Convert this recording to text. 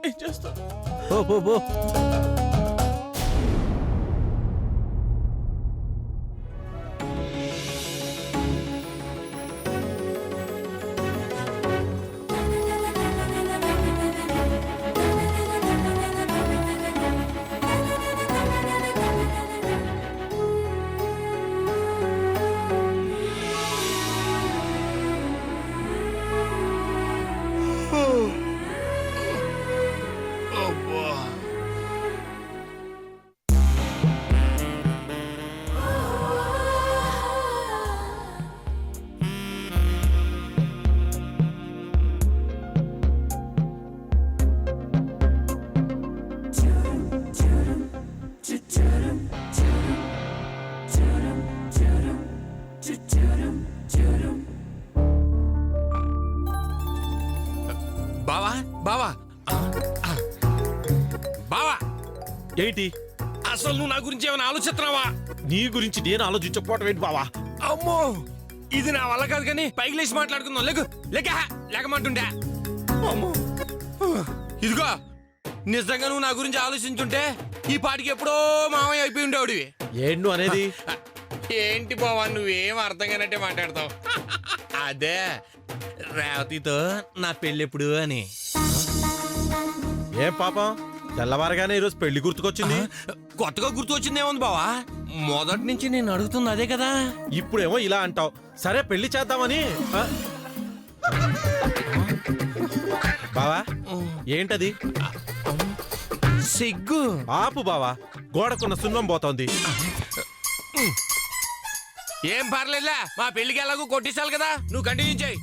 ఏం చేస్తా? పో పో పో. బావా బావా బావా, ఏంటి? అసలు నువ్వు నా గురించి ఏమైనా ఆలోచిస్తున్నావా? నీ గురించి నేను ఆలోచించకపోవటం ఏంటి బావా? అమ్మో, ఇది నా వల్ల కాదు కానీ పైకి లేచి మాట్లాడుకుందాం. లేకమంటుండే. అమ్మో, ఇదిగో నిజంగా నువ్వు నా గురించి ఆలోచించుంటే ఈ పాటికి ఎప్పుడో మామయ్య అయిపోయి ఉండేవాడివి. ఏంటి నువ్వు అనేది? ఏంటి బావా, నువ్వేం అర్థం కానట్టే మాట్లాడతావు. అదే రేవతితో నా పెళ్ళెప్పుడు అని. ఏం పాపం తెల్లవారగానే ఈరోజు పెళ్లి గుర్తుకొచ్చింది? కొత్తగా గుర్తొచ్చిందేముంది బావా, మొదటి నుంచి నేను అడుగుతుంది అదే కదా. ఇప్పుడేమో ఇలా అంటావు. సరే పెళ్లి చేద్దామని. బావా ఏంటది? సిగ్గు. ఆపు బావా, గోడకున్న సున్నం పోతోంది. ఏం పర్లేదులే, మా పెళ్లికి ఎలాగో కొట్టేసాలి కదా, నువ్వు కంటిన్యూ చేయి.